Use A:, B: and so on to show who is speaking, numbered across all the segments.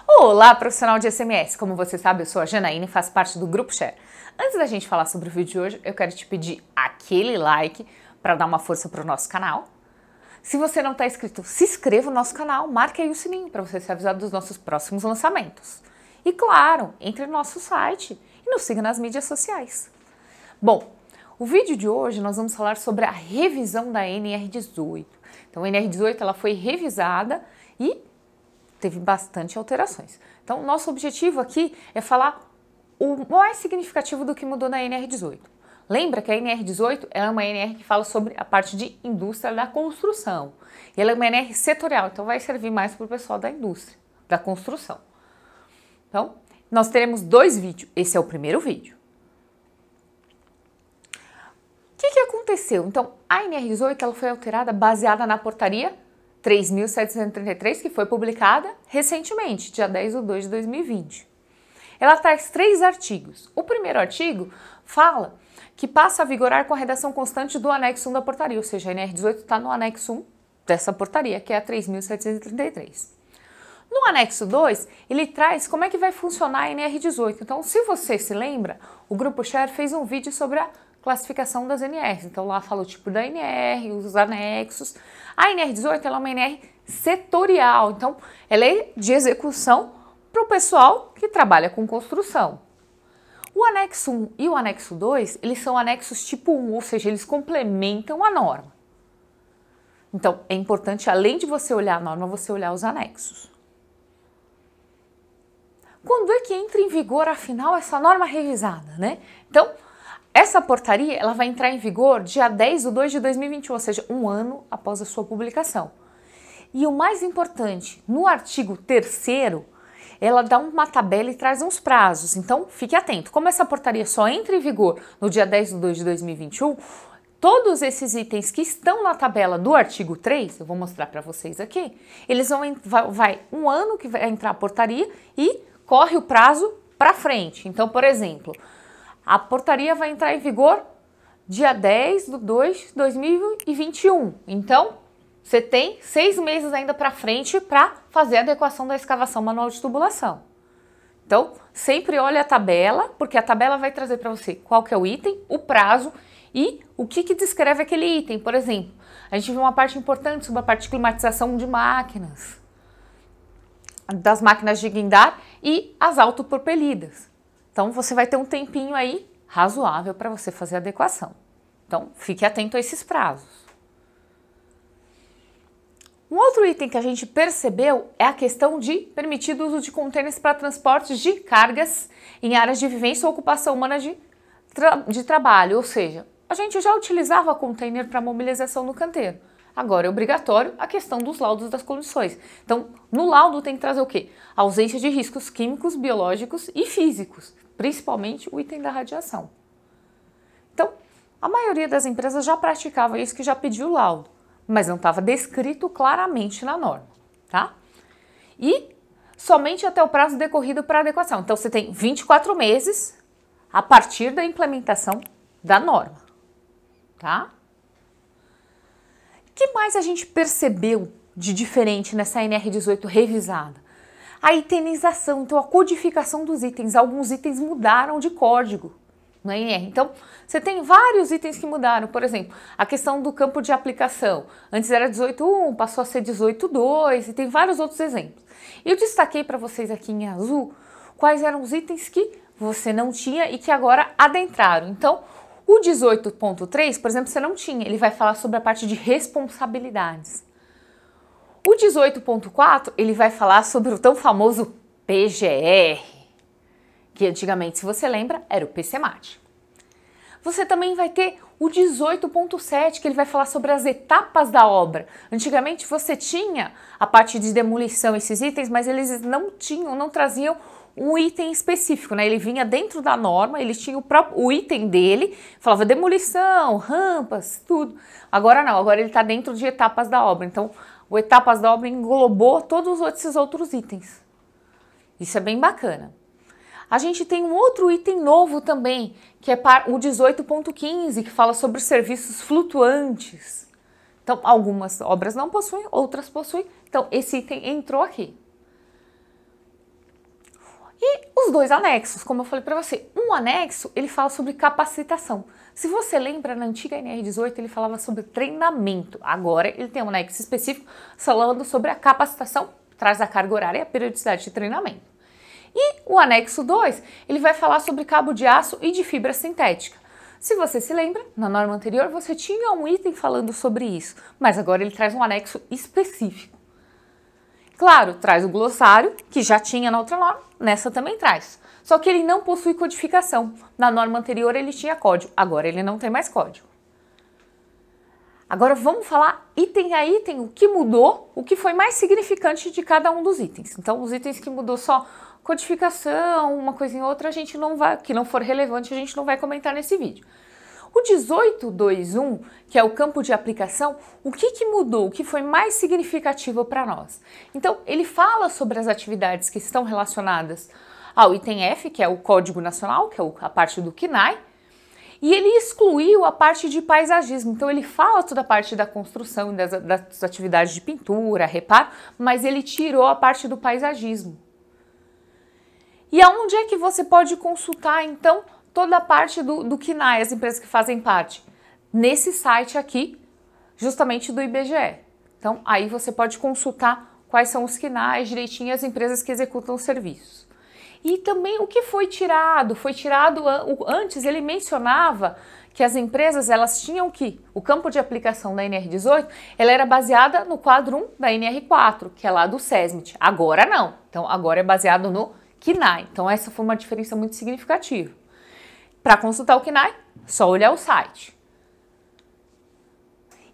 A: Olá, profissional de SMS! Como você sabe, eu sou a Janaína e faço parte do Grupo Share. Antes da gente falar sobre o vídeo de hoje, eu quero te pedir aquele like para dar uma força para o nosso canal. Se você não está inscrito, se inscreva no nosso canal, marque aí o sininho para você ser avisado dos nossos próximos lançamentos. E claro, entre no nosso site e nos siga nas mídias sociais. Bom, o vídeo de hoje nós vamos falar sobre a revisão da NR18. Então a NR18 ela foi revisada e teve bastante alterações. Então, nosso objetivo aqui é falar o mais significativo do que mudou na NR18. Lembra que a NR18 é uma NR que fala sobre a parte de indústria da construção. E ela é uma NR setorial, então vai servir mais para o pessoal da indústria, da construção. Então, nós teremos dois vídeos. Esse é o primeiro vídeo. O que aconteceu? Então, a NR18 ela foi alterada baseada na portaria 3.733, que foi publicada recentemente, dia 10 de 2 de 2020. Ela traz 3 artigos. O primeiro artigo fala que passa a vigorar com a redação constante do anexo 1 da portaria, ou seja, a NR18 está no anexo 1 dessa portaria, que é a 3.733. No anexo 2, ele traz como é que vai funcionar a NR18. Então, se você se lembra, o Grupo Share fez um vídeo sobre a classificação das NRs. Então, lá fala o tipo da NR, os anexos. A NR18 ela é uma NR setorial, então ela é de execução para o pessoal que trabalha com construção. O anexo 1 e o anexo 2, eles são anexos tipo 1, ou seja, eles complementam a norma. Então, é importante, além de você olhar a norma, você olhar os anexos. Quando é que entra em vigor, afinal, essa norma revisada, né? Então, essa portaria ela vai entrar em vigor dia 10 de 2 de 2021, ou seja, um ano após a sua publicação. E o mais importante, no artigo 3º, ela dá uma tabela e traz uns prazos. Então, fique atento. Como essa portaria só entra em vigor no dia 10 de 2 de 2021, todos esses itens que estão na tabela do artigo 3, eu vou mostrar para vocês aqui, eles vai um ano que vai entrar a portaria e corre o prazo para frente. Então, por exemplo, a portaria vai entrar em vigor dia 10 de 2 de 2021. Então, você tem 6 meses ainda para frente para fazer a adequação da escavação manual de tubulação. Então, sempre olhe a tabela, porque a tabela vai trazer para você qual que é o item, o prazo e o que descreve aquele item. Por exemplo, a gente viu uma parte importante sobre a parte de climatização de máquinas, das máquinas de guindar e as autopropelidas. Então, você vai ter um tempinho aí razoável para você fazer a adequação. Então, fique atento a esses prazos. Um outro item que a gente percebeu é a questão de permitido uso de contêineres para transportes de cargas em áreas de vivência ou ocupação humana de trabalho. Ou seja, a gente já utilizava container para mobilização no canteiro. Agora é obrigatório a questão dos laudos das condições. Então, no laudo tem que trazer o quê? A ausência de riscos químicos, biológicos e físicos, principalmente o item da radiação. Então, a maioria das empresas já praticava isso, que já pediu o laudo, mas não estava descrito claramente na norma, tá? E somente até o prazo decorrido para adequação. Então, você tem 24 meses a partir da implementação da norma, tá? O que mais a gente percebeu de diferente nessa NR18 revisada? A itemização, então a codificação dos itens. Alguns itens mudaram de código na NR. Então, você tem vários itens que mudaram. Por exemplo, a questão do campo de aplicação. Antes era 18.1, passou a ser 18.2 e tem vários outros exemplos. Eu destaquei para vocês aqui em azul quais eram os itens que você não tinha e que agora adentraram. Então, o 18.3, por exemplo, você não tinha. Ele vai falar sobre a parte de responsabilidades. O 18.4, ele vai falar sobre o tão famoso PGR, que antigamente, se você lembra, era o PCMAT. Você também vai ter o 18.7, que ele vai falar sobre as etapas da obra. Antigamente você tinha a parte de demolição, esses itens, mas eles não traziam um item específico, né? Ele vinha dentro da norma, ele tinha o item dele, falava demolição, rampas, tudo. Agora não, agora ele está dentro de etapas da obra. Então, o etapas da obra englobou todos esses outros itens. Isso é bem bacana. A gente tem um outro item novo também, que é o 18.15, que fala sobre serviços flutuantes. Então, algumas obras não possuem, outras possuem. Então, esse item entrou aqui. E os dois anexos, como eu falei para você, um anexo ele fala sobre capacitação. Se você lembra, na antiga NR18 ele falava sobre treinamento. Agora ele tem um anexo específico falando sobre a capacitação, traz a carga horária e a periodicidade de treinamento. E o anexo 2, ele vai falar sobre cabo de aço e de fibra sintética. Se você se lembra, na norma anterior você tinha um item falando sobre isso, mas agora ele traz um anexo específico. Claro, traz o glossário, que já tinha na outra norma, nessa também traz. Só que ele não possui codificação. Na norma anterior ele tinha código, agora ele não tem mais código. Agora vamos falar item a item, o que mudou, o que foi mais significante de cada um dos itens. Então, os itens que mudou só codificação, uma coisa em outra, a gente não vai, que não for relevante, a gente não vai comentar nesse vídeo. O 18.2.1, que é o campo de aplicação, o que mudou, o que foi mais significativo para nós? Então, ele fala sobre as atividades que estão relacionadas ao item F, que é o Código Nacional, que é a parte do CNAE, e ele excluiu a parte de paisagismo. Então, ele fala toda a parte da construção, das atividades de pintura, reparo, mas ele tirou a parte do paisagismo. E aonde é que você pode consultar, então, toda a parte do CNAE, as empresas que fazem parte? Nesse site aqui, justamente do IBGE. Então, aí você pode consultar quais são os CNAEs direitinho, as empresas que executam os serviços. E também o que foi tirado? Foi tirado, antes ele mencionava que as empresas, elas tinham que, o campo de aplicação da NR18, ela era baseada no quadro 1 da NR4, que é lá do SESMIT. Agora não. Então, agora é baseado no CNAE. Então, essa foi uma diferença muito significativa. Para consultar o CNAE, só olhar o site.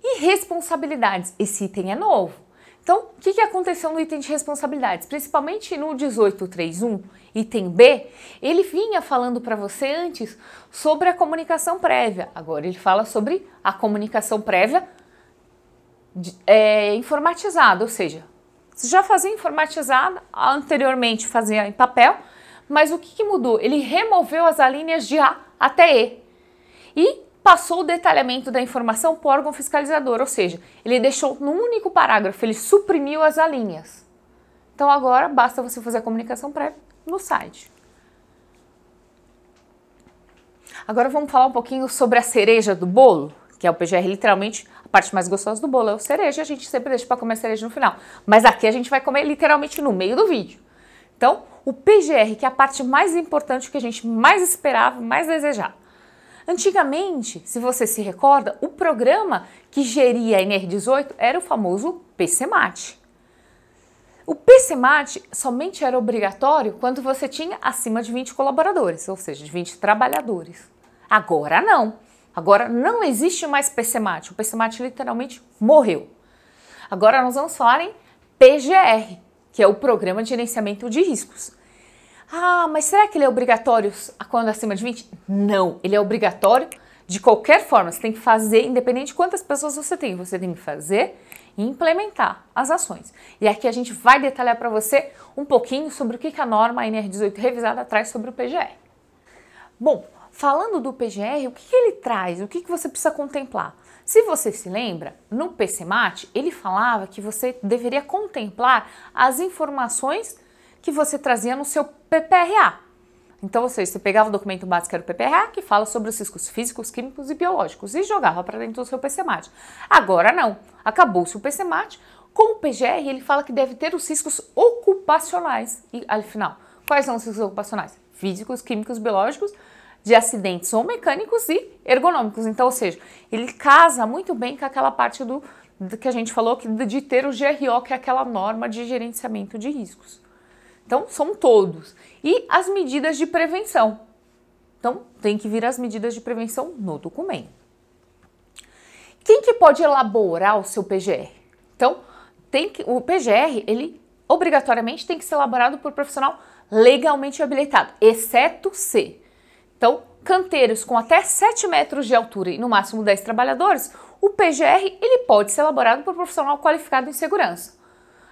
A: E responsabilidades. Esse item é novo. Então, o que aconteceu no item de responsabilidades? Principalmente no 18.3.1, item B, ele vinha falando para você antes sobre a comunicação prévia. Agora ele fala sobre a comunicação prévia informatizada, ou seja, você já fazia informatizada, anteriormente fazia em papel, mas o que mudou? Ele removeu as alíneas de A até E e passou o detalhamento da informação para o órgão fiscalizador, ou seja, ele deixou num único parágrafo, ele suprimiu as alíneas. Então agora basta você fazer a comunicação prévia no site. Agora vamos falar um pouquinho sobre a cereja do bolo, que é o PGR, literalmente a parte mais gostosa do bolo é o cereja, a gente sempre deixa para comer cereja no final, mas aqui a gente vai comer literalmente no meio do vídeo. Então, o PGR, que é a parte mais importante, que a gente mais esperava, mais desejava. Antigamente, se você se recorda, o programa que geria a NR18 era o famoso PCMAT. O PCMAT somente era obrigatório quando você tinha acima de 20 colaboradores, ou seja, de 20 trabalhadores. Agora não. Agora não existe mais PCMAT. O PCMAT literalmente morreu. Agora nós vamos falar em PGR, que é o Programa de Gerenciamento de Riscos. Ah, mas será que ele é obrigatório quando acima de 20? Não, ele é obrigatório de qualquer forma. Você tem que fazer, independente de quantas pessoas você tem que fazer e implementar as ações. E aqui a gente vai detalhar para você um pouquinho sobre o que a norma NR18 revisada traz sobre o PGR. Bom, falando do PGR, o que ele traz? O que você precisa contemplar? Se você se lembra, no PCMAT, ele falava que você deveria contemplar as informações que você trazia no seu PPRA. Então, ou seja, você pegava o documento básico, que era o PPRA, que fala sobre os riscos físicos, químicos e biológicos, e jogava para dentro do seu PCMAT. Agora não, acabou-se o PCMAT, com o PGR ele fala que deve ter os riscos ocupacionais. E, afinal, quais são os riscos ocupacionais? Físicos, químicos, biológicos, de acidentes ou mecânicos e ergonômicos. Então, ou seja, ele casa muito bem com aquela parte do que a gente falou, de ter o GRO, que é aquela norma de gerenciamento de riscos. Então, são todos. E as medidas de prevenção. Então, tem que vir as medidas de prevenção no documento. Quem que pode elaborar o seu PGR? Então, o PGR, ele obrigatoriamente tem que ser elaborado por profissional legalmente habilitado, exceto se. Então, canteiros com até 7 metros de altura e no máximo 10 trabalhadores, o PGR ele pode ser elaborado por profissional qualificado em segurança.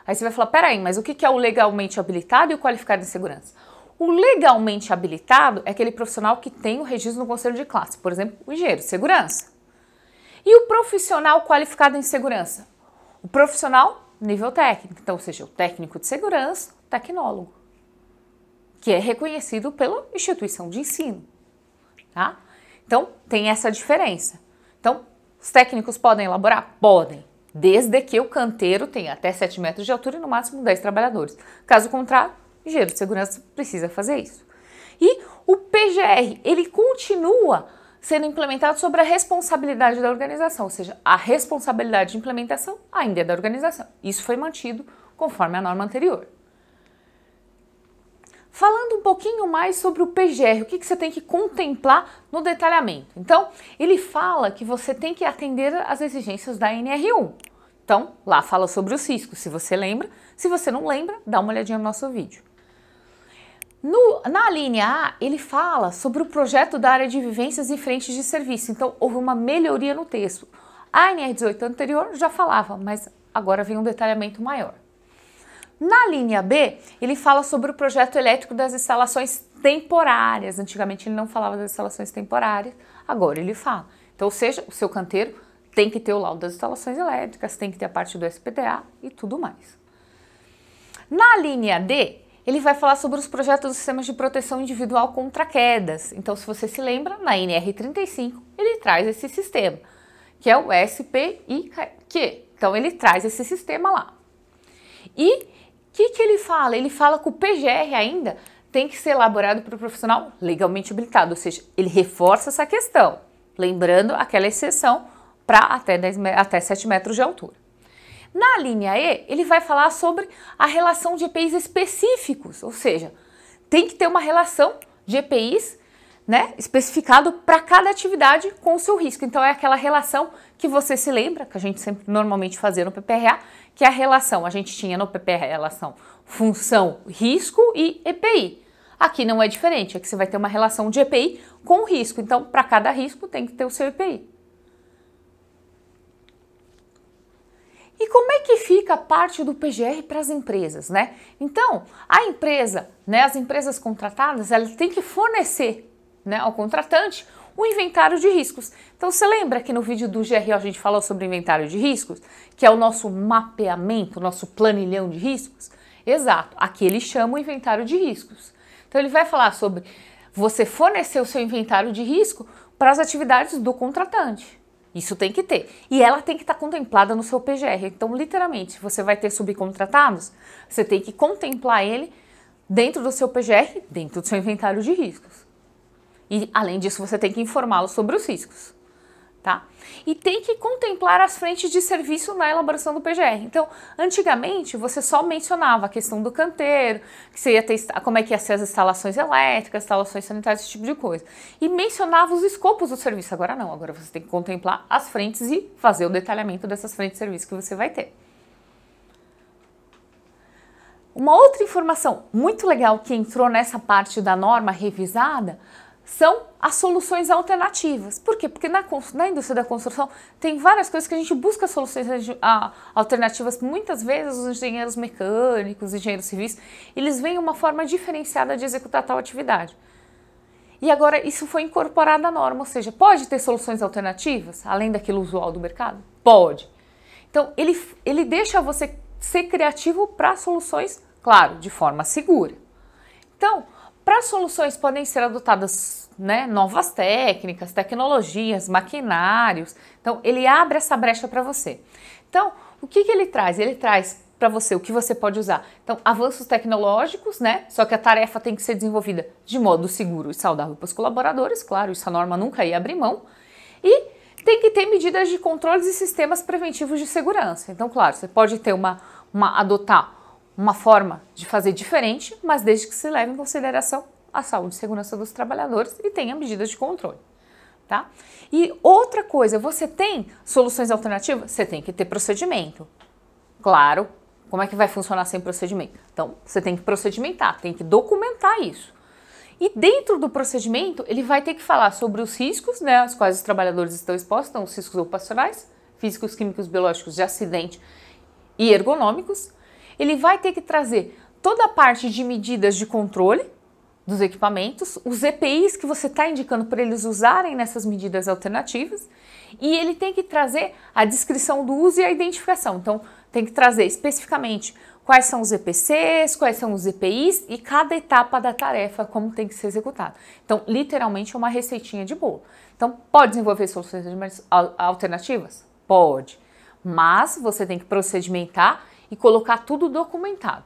A: Aí você vai falar, peraí, mas o que é o legalmente habilitado e o qualificado em segurança? O legalmente habilitado é aquele profissional que tem o registro no conselho de classe, por exemplo, o engenheiro de segurança. E o profissional qualificado em segurança? O profissional nível técnico, então, ou seja, o técnico de segurança, o tecnólogo. que é reconhecido pela instituição de ensino, tá? Então, tem essa diferença. Então, os técnicos podem elaborar? Podem, desde que o canteiro tenha até 7 metros de altura e no máximo 10 trabalhadores. Caso contrário, o engenheiro de segurança precisa fazer isso. E o PGR, ele continua sendo implementado sobre a responsabilidade da organização, ou seja, a responsabilidade de implementação ainda é da organização. Isso foi mantido conforme a norma anterior. Falando um pouquinho mais sobre o PGR, o que você tem que contemplar no detalhamento. Então, ele fala que você tem que atender às exigências da NR1. Então, lá fala sobre os riscos, se você lembra. Se você não lembra, dá uma olhadinha no nosso vídeo. Na linha A, ele fala sobre o projeto da área de vivências e frentes de serviço. Então, houve uma melhoria no texto. A NR18 anterior já falava, mas agora vem um detalhamento maior. Na linha B, ele fala sobre o projeto elétrico das instalações temporárias. Antigamente ele não falava das instalações temporárias, agora ele fala. Então, ou seja, o seu canteiro tem que ter o laudo das instalações elétricas, tem que ter a parte do SPDA e tudo mais. Na linha D, ele vai falar sobre os projetos dos sistemas de proteção individual contra quedas. Então, se você se lembra, na NR35, ele traz esse sistema, que é o SPIQ. Então, ele traz esse sistema lá. E o que ele fala? Ele fala que o PGR ainda tem que ser elaborado por um profissional legalmente habilitado, ou seja, ele reforça essa questão, lembrando aquela exceção para até 7 metros de altura. Na linha E, ele vai falar sobre a relação de EPIs específicos, ou seja, tem que ter uma relação de EPIs, né, especificado para cada atividade com o seu risco. Então, é aquela relação que você se lembra, que a gente sempre normalmente fazia no PPRA, que é a relação, a gente tinha no PPRA a relação função, risco e EPI. Aqui não é diferente, aqui você vai ter uma relação de EPI com o risco. Então, para cada risco tem que ter o seu EPI. E como é que fica a parte do PGR para as empresas, né? Então, a empresa, né, as empresas contratadas, elas têm que fornecer, né, ao contratante o inventário de riscos. Então, você lembra que no vídeo do GRO a gente falou sobre inventário de riscos, que é o nosso mapeamento, o nosso planilhão de riscos? Exato, aqui ele chama o inventário de riscos. Então, ele vai falar sobre você fornecer o seu inventário de risco para as atividades do contratante. Isso tem que ter. E ela tem que estar contemplada no seu PGR. Então, literalmente, se você vai ter subcontratados, você tem que contemplar ele dentro do seu PGR, dentro do seu inventário de riscos. E, além disso, você tem que informá-lo sobre os riscos, tá? E tem que contemplar as frentes de serviço na elaboração do PGR. Então, antigamente, você só mencionava a questão do canteiro, que você ia ter, como é que ia ser as instalações elétricas, instalações sanitárias, esse tipo de coisa. E mencionava os escopos do serviço. Agora não, agora você tem que contemplar as frentes e fazer o detalhamento dessas frentes de serviço que você vai ter. Uma outra informação muito legal que entrou nessa parte da norma revisada são as soluções alternativas. Por quê? Porque na indústria da construção tem várias coisas que a gente busca soluções alternativas. Muitas vezes os engenheiros mecânicos, os engenheiros civis, eles veem uma forma diferenciada de executar tal atividade. E agora isso foi incorporado à norma, ou seja, pode ter soluções alternativas, além daquilo usual do mercado? Pode. Então, ele deixa você ser criativo para soluções, claro, de forma segura. Então, para soluções podem ser adotadas, né, novas técnicas, tecnologias, maquinários. Então, ele abre essa brecha para você. Então, o que ele traz? Ele traz para você o que você pode usar. Então, avanços tecnológicos, né? Só que a tarefa tem que ser desenvolvida de modo seguro e saudável para os colaboradores. Claro, isso a norma nunca ia abrir mão. E tem que ter medidas de controles e sistemas preventivos de segurança. Então, claro, você pode ter adotar uma forma de fazer diferente, mas desde que se leve em consideração a saúde e segurança dos trabalhadores e tenha medidas de controle, tá? E outra coisa, você tem soluções alternativas? Você tem que ter procedimento. Claro, como é que vai funcionar sem procedimento? Então, você tem que procedimentar, tem que documentar isso. E dentro do procedimento, ele vai ter que falar sobre os riscos, né, aos quais os trabalhadores estão expostos, então os riscos ocupacionais, físicos, químicos, biológicos, de acidente e ergonômicos. Ele vai ter que trazer toda a parte de medidas de controle dos equipamentos, os EPIs que você está indicando para eles usarem nessas medidas alternativas, e ele tem que trazer a descrição do uso e a identificação. Então, tem que trazer especificamente quais são os EPCs, quais são os EPIs e cada etapa da tarefa, como tem que ser executada. Então, literalmente é uma receitinha de bolo. Então, pode desenvolver soluções alternativas? Pode. Mas você tem que procedimentar e colocar tudo documentado.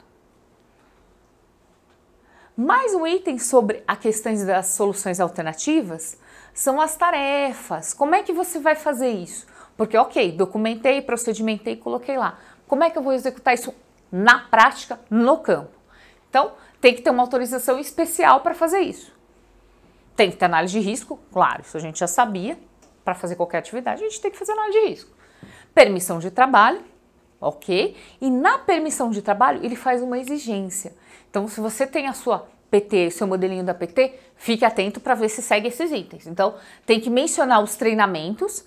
A: Mais um item sobre a questão das soluções alternativas são as tarefas. Como é que você vai fazer isso? Porque, ok, documentei, procedimentei, coloquei lá. Como é que eu vou executar isso na prática, no campo? Então, tem que ter uma autorização especial para fazer isso. Tem que ter análise de risco, claro, isso a gente já sabia. Para fazer qualquer atividade, a gente tem que fazer análise de risco. Permissão de trabalho, ok? E na permissão de trabalho, ele faz uma exigência. Então, se você tem a sua PT, seu modelinho da PT, fique atento para ver se segue esses itens. Então, tem que mencionar os treinamentos,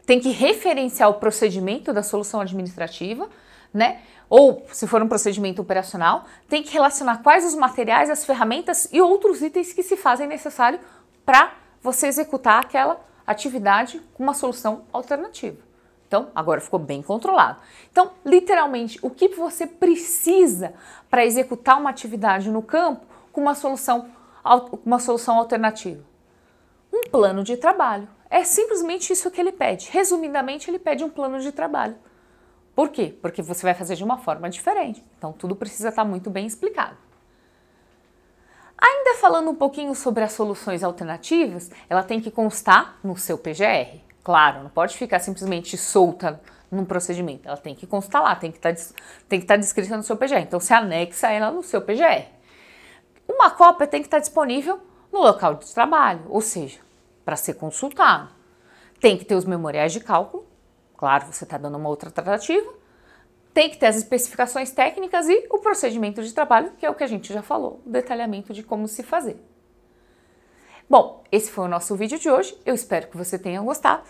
A: tem que referenciar o procedimento da solução administrativa, né? Ou, se for um procedimento operacional, tem que relacionar quais os materiais, as ferramentas e outros itens que se fazem necessário para você executar aquela atividade com uma solução alternativa. Então, agora ficou bem controlado. Então, literalmente, o que você precisa para executar uma atividade no campo com uma solução alternativa? Um plano de trabalho. É simplesmente isso que ele pede. Resumidamente, ele pede um plano de trabalho. Por quê? Porque você vai fazer de uma forma diferente. Então, tudo precisa estar muito bem explicado. Ainda falando um pouquinho sobre as soluções alternativas, ela tem que constar no seu PGR. Claro, não pode ficar simplesmente solta num procedimento. Ela tem que constar lá, tem que estar descrita no seu PGR. Então, você anexa ela no seu PGR. Uma cópia tem que estar disponível no local de trabalho, ou seja, para ser consultado. Tem que ter os memoriais de cálculo. Claro, você está dando uma outra tratativa. Tem que ter as especificações técnicas e o procedimento de trabalho, que é o que a gente já falou, o detalhamento de como se fazer. Bom, esse foi o nosso vídeo de hoje. Eu espero que você tenha gostado.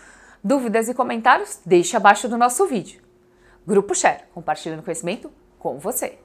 A: Dúvidas e comentários, deixe abaixo do nosso vídeo. Grupo Share, compartilhando conhecimento com você.